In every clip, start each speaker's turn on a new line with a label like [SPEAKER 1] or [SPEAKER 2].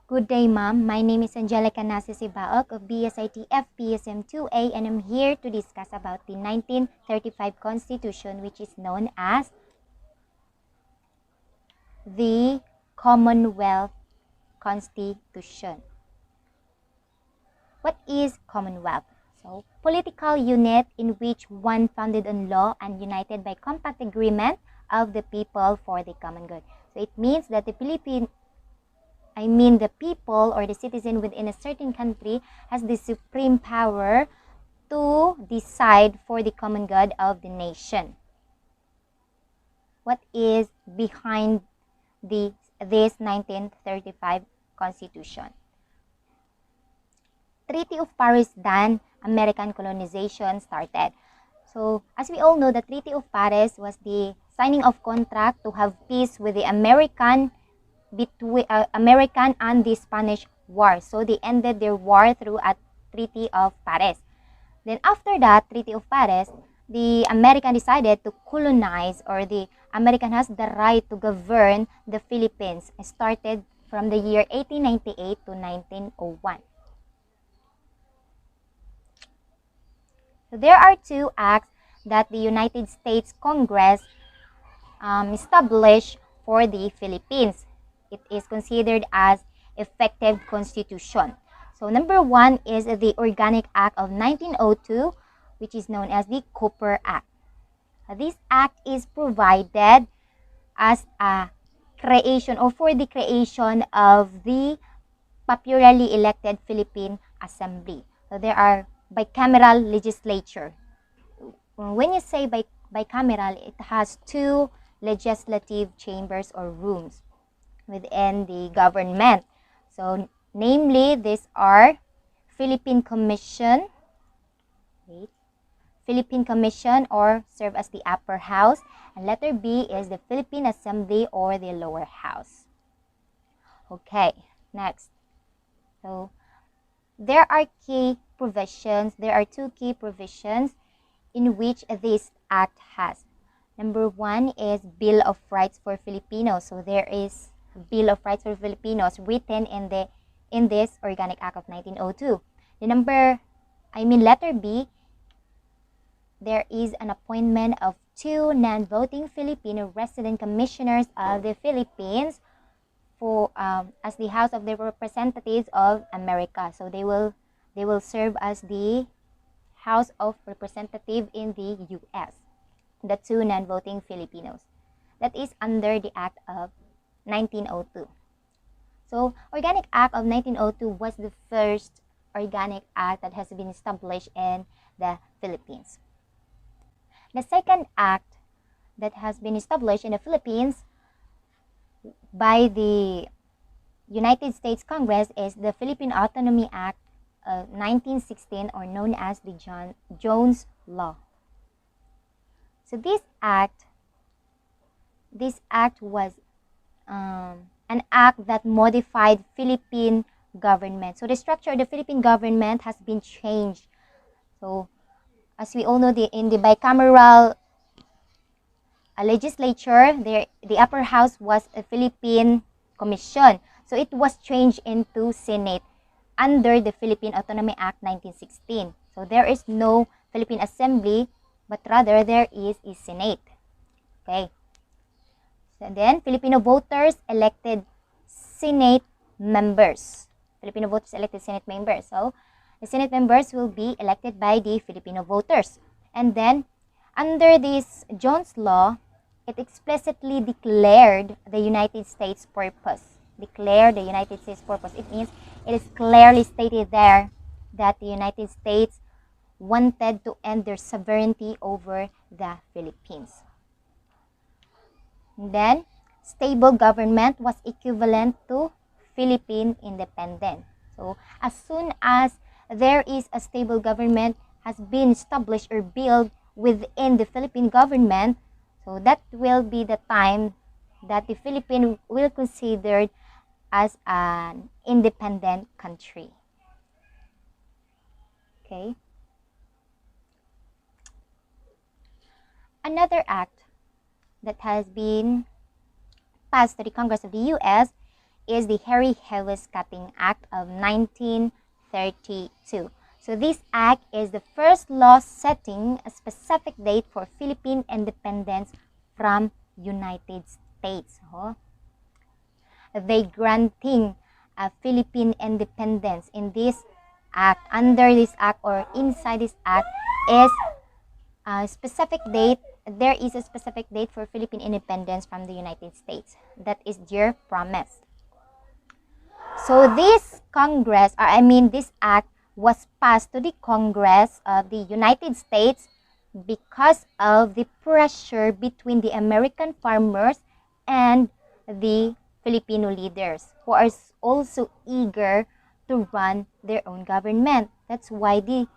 [SPEAKER 1] Good day, ma'am. My name is Angelica Nasisibaok of BSIT FPSM 2A, and I'm here to discuss about the 1935 Constitution, which is known as the Commonwealth Constitution. What is Commonwealth? So, political unit in which one founded on law and united by compact agreement of the people for the common good. So, it means that the people or the citizen within a certain country has the supreme power to decide for the common good of the nation. What is behind this 1935 Constitution? Treaty of Paris done, American colonization started. So, as we all know, the Treaty of Paris was the signing of contract to have peace with the American and the Spanish War. So they ended their war through a Treaty of Paris. Then after that Treaty of Paris, the American decided to colonize, or the American has the right to govern the Philippines. It started from the year 1898 to 1901. So there are two acts that the United States Congress established for the Philippines. It is considered as effective constitution. So number one is the Organic Act of 1902, which is known as the Cooper Act. This act is provided as a creation, or for the creation of the popularly elected Philippine Assembly. So there are bicameral legislature. When you say bicameral, it has two legislative chambers or rooms within the government. So namely, these are Philippine Commission, or serve as the upper house, and letter B is the Philippine Assembly or the lower house. Okay, next. So there are two key provisions in which this act has. Number one is Bill of Rights for Filipinos. So there is Bill of Rights for Filipinos written in this Organic Act of 1902. The letter B, there is an appointment of two non-voting Filipino resident commissioners of the Philippines for as the House of the Representatives of America. So they will serve as the House of Representatives in the U.S. The two non-voting Filipinos. That is under the Act of 1902. So, Organic Act of 1902 was the first organic act that has been established in the Philippines. The second act that has been established in the Philippines by the United States Congress is the Philippine Autonomy Act of 1916, or known as the Jones Law. So this act was an act that modified Philippine government. So the structure of the Philippine government has been changed. So as we all know, in the bicameral legislature, the upper house was a Philippine Commission. So it was changed into Senate under the Philippine Autonomy Act 1916. So there is no Philippine Assembly, but rather there is a Senate. Okay. So then, Filipino voters elected Senate members. So, the Senate members will be elected by the Filipino voters. And then, under this Jones Law, it explicitly declared the United States purpose. It means it is clearly stated there that the United States wanted to end their sovereignty over the Philippines. And then, stable government was equivalent to Philippine independence. So, as soon as there is a stable government has been established or built within the Philippine government, so that will be the time that the Philippines will be considered as an independent country. Okay. Another act that has been passed to the Congress of the U.S. is the Harry-Harris Cutting Act of 1932. So this act is the first law setting a specific date for Philippine independence from United States. They granting a Philippine independence in this act, under this act or inside this act, is a specific date. There is a specific date for Philippine independence from the United States. That is their promise. So this this act was passed to the Congress of the United States because of the pressure between the American farmers and the Filipino leaders who are also eager to run their own government. That's why they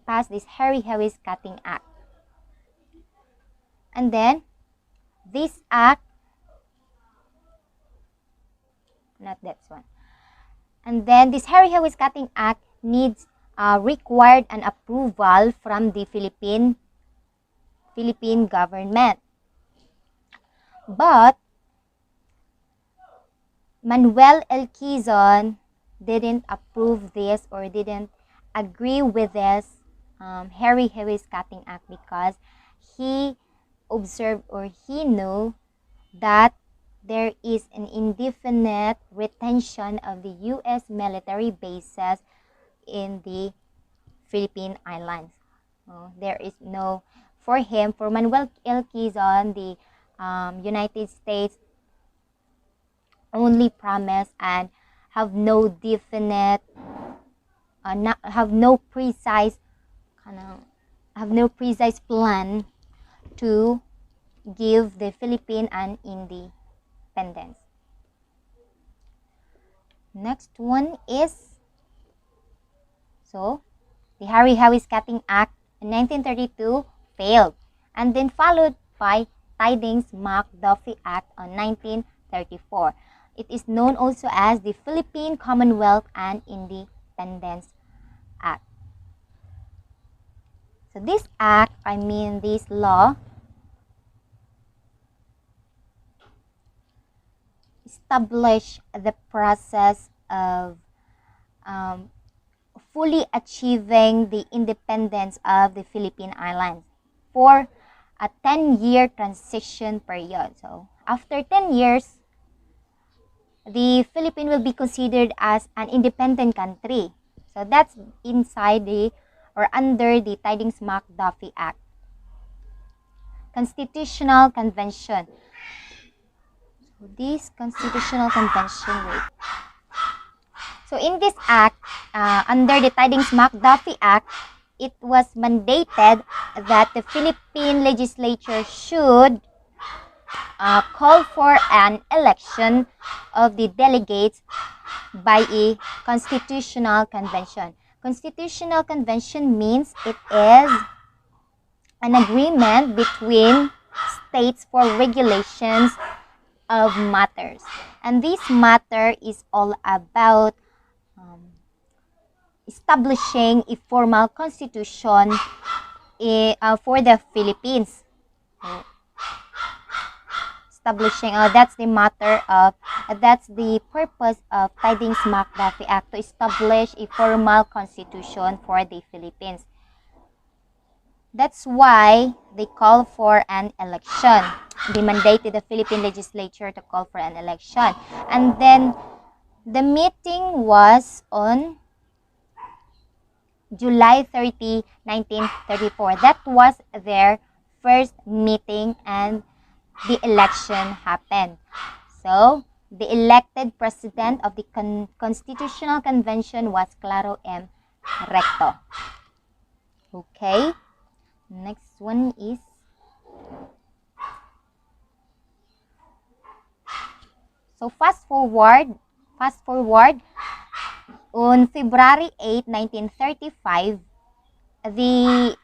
[SPEAKER 1] passed this Harry-Harris Cutting Act. And then this act, not that one. And then this Harry-Harris Cutting Act required an approval from the Philippine government. But Manuel L. Quezon didn't approve this or didn't agree with this Harry-Harris Cutting Act because he observed or he knew that there is an indefinite retention of the U.S. military bases in the Philippine Islands. There is no, for Manuel L. Quezon, the United States only promise and have no definite, have no precise plan to give the Philippines an independence. Next one is, so the Harry-Harris Cutting Act in 1932 failed, and then followed by Tidings-McDuffie Act on 1934. It is known also as the Philippine Commonwealth and Independence Act. So this act, this law, established the process of fully achieving the independence of the Philippine Islands for a 10-year transition period. So after 10 years, the Philippines will be considered as an independent country. So that's inside or under the Tidings-McDuffie Act. Constitutional Convention. So this Constitutional Convention, So in this act, under the Tidings-McDuffie Act, it was mandated that the Philippine legislature should call for an election of the delegates by a constitutional convention. Constitutional convention means it is an agreement between states for regulations of matters. And this matter is all about establishing a formal constitution for the Philippines. That's the purpose of Tidings-McDuffie Act, to establish a formal constitution for the Philippines. That's why they call for an election. They mandated the Philippine legislature to call for an election. And then the meeting was on July 30, 1934. That was their first meeting and the election happened. So, the elected president of the Constitutional Convention was Claro M. Recto. Okay, next one is fast forward on February 8, 1935, the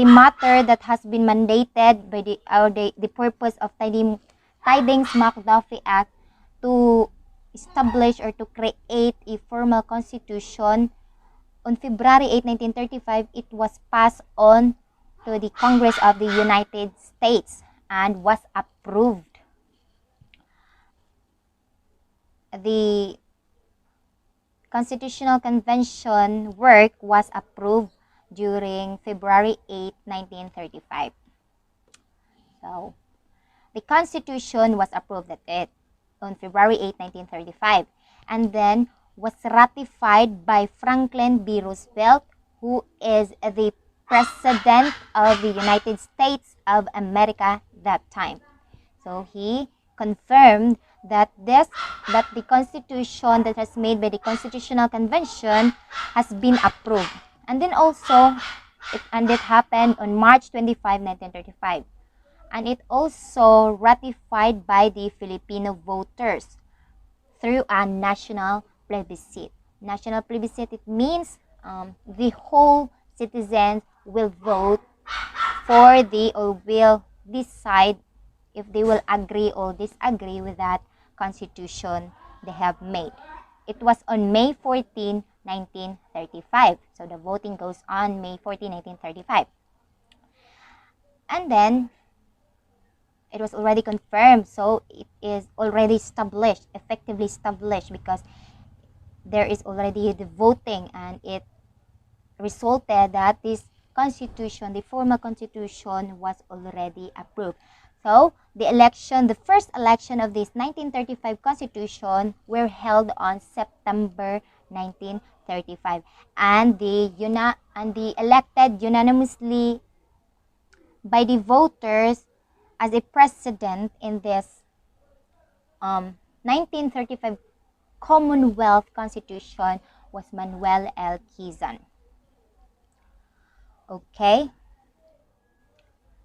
[SPEAKER 1] matter that has been mandated by the purpose of Tidings-McDuffie Act to establish or to create a formal constitution on February 8, 1935, it was passed on to the Congress of the United States and was approved. the Constitutional Convention work was approved during February 8, 1935. So, the Constitution was approved at it on February 8, 1935, and then was ratified by Franklin B. Roosevelt, who is the President of the United States of America that time. So he confirmed that the Constitution that was made by the Constitutional Convention has been approved. And then also, it happened on March 25, 1935. And it also ratified by the Filipino voters through a national plebiscite. National plebiscite, it means the whole citizens will vote for or will decide if they will agree or disagree with that constitution they have made. It was on May 14, 1935. So the voting goes on May 14, 1935. And then it was already confirmed, so it is already established, effectively established, because there is already the voting, and it resulted that this constitution, the formal constitution, was already approved. So the first election of this 1935 constitution were held on September 1935, and the elected unanimously by the voters as a president in this 1935 Commonwealth Constitution was Manuel L. Quezon. Okay,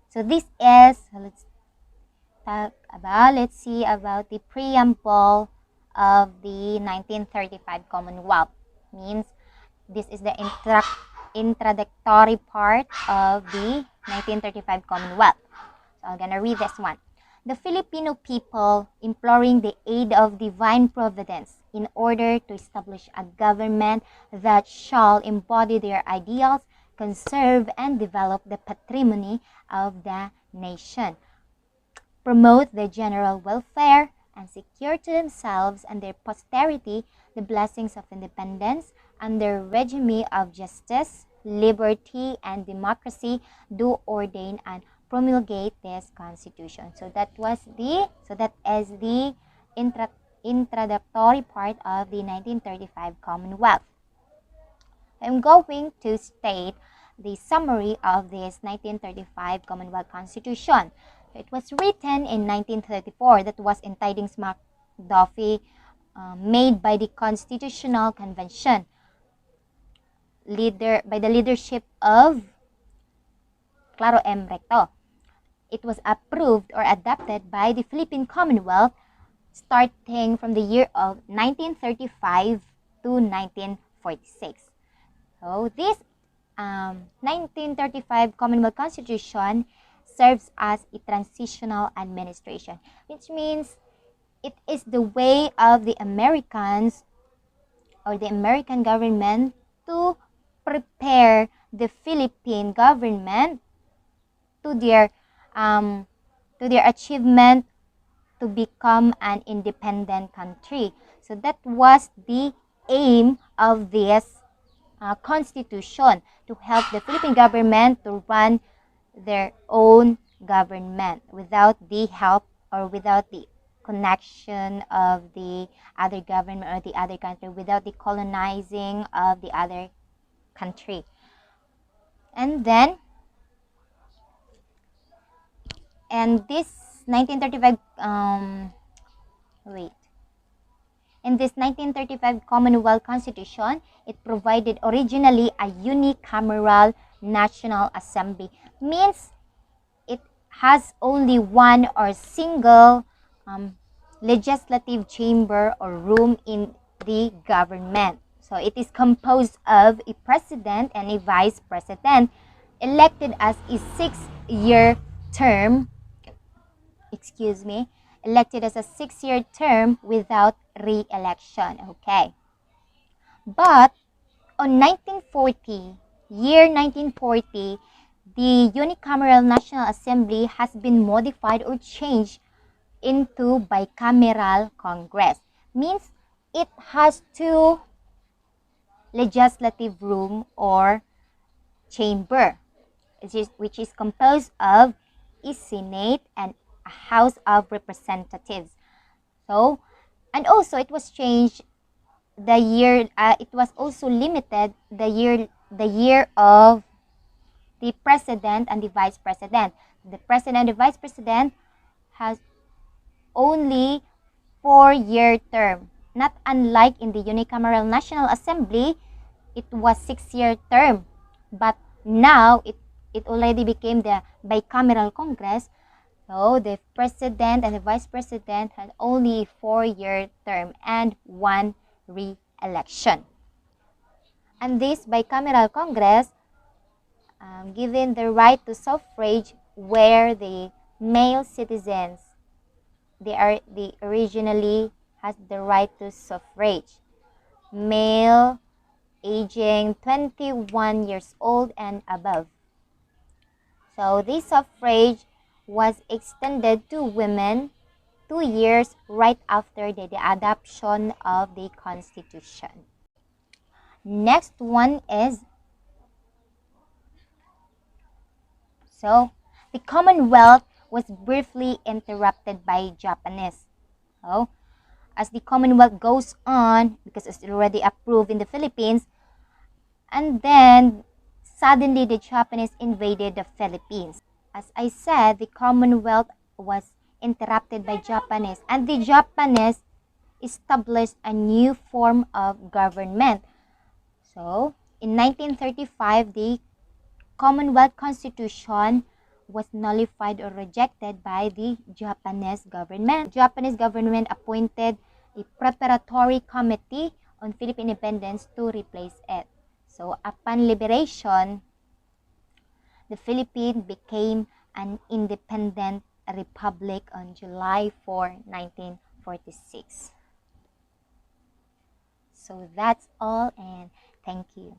[SPEAKER 1] so this is, let's see about the preamble of the 1935 Commonwealth. Means this is the introductory part of the 1935 Commonwealth. So I'm gonna read this one. The Filipino people, imploring the aid of divine providence in order to establish a government that shall embody their ideals, conserve and develop the patrimony of the nation, promote the general welfare, and secure to themselves and their posterity the blessings of independence under regime of justice, liberty, and democracy, do ordain and promulgate this constitution. So that is the introductory part of the 1935 Commonwealth. I'm going to state the summary of this 1935 Commonwealth Constitution. It was written in 1934. That was in Tidings McDuffie, made by the Constitutional Convention, by the leadership of Claro M. Recto. It was approved or adopted by the Philippine Commonwealth starting from the year of 1935 to 1946. So this 1935 Commonwealth Constitution serves as a transitional administration, which means it is the way of the Americans or the American government to prepare the Philippine government to their achievement to become an independent country. So that was the aim of this constitution, to help the Philippine government to run their own government without the help or without the connection of the other government or the other country, without the colonizing of the other country. And then, this 1935 in this 1935 Commonwealth Constitution, it provided originally a unicameral National Assembly. Means it has only one or single legislative chamber or room in the government. So it is composed of a president and a vice president elected as a 6-year term. Elected as a 6-year term without re-election. Okay. But on 1940, the unicameral National Assembly has been modified or changed into bicameral Congress. Means it has two legislative room or chamber, which is composed of a Senate and a House of Representatives. So, and also it was changed the year. It was also limited the year of the president and the vice president. The president and the vice president has only 4-year term. Not unlike in the unicameral National Assembly, it was 6-year term. But now it already became the bicameral Congress. So the president and the vice president had only 4-year term and 1 re-election. And this bicameral Congress given the right to suffrage where the male citizens they originally has the right to suffrage, male aging 21 years old and above. So this suffrage was extended to women 2 years right after the adoption of the Constitution. Next one is, so the Commonwealth was briefly interrupted by Japanese. So, as the Commonwealth goes on, because it's already approved in the Philippines, and then suddenly the Japanese invaded the Philippines. As I said, the Commonwealth was interrupted by Japanese, and the Japanese established a new form of government. So, in 1935, the Commonwealth Constitution was nullified or rejected by the Japanese government. The Japanese government appointed a preparatory committee on Philippine independence to replace it. So, upon liberation, the Philippines became an independent republic on July 4, 1946. So that's all, and thank you.